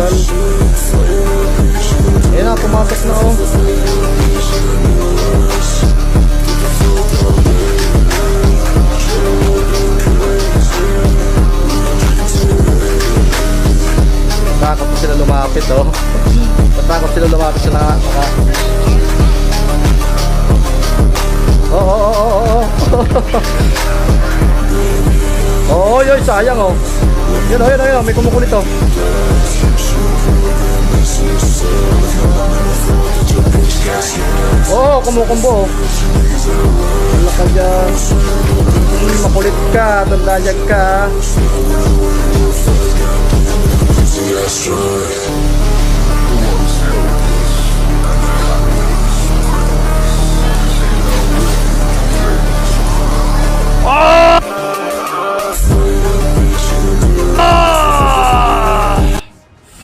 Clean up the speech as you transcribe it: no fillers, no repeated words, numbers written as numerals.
tagal. Ayan na, pumasok na oh. Natakot po sila lumapit oh. Natakot sila lumapit sa naka. Oh, yun, sayang oh. Yun, may kumukulit oh. Oh, kumukumbo oh. Wala ka dyan. Makulit ka, tandayag ka.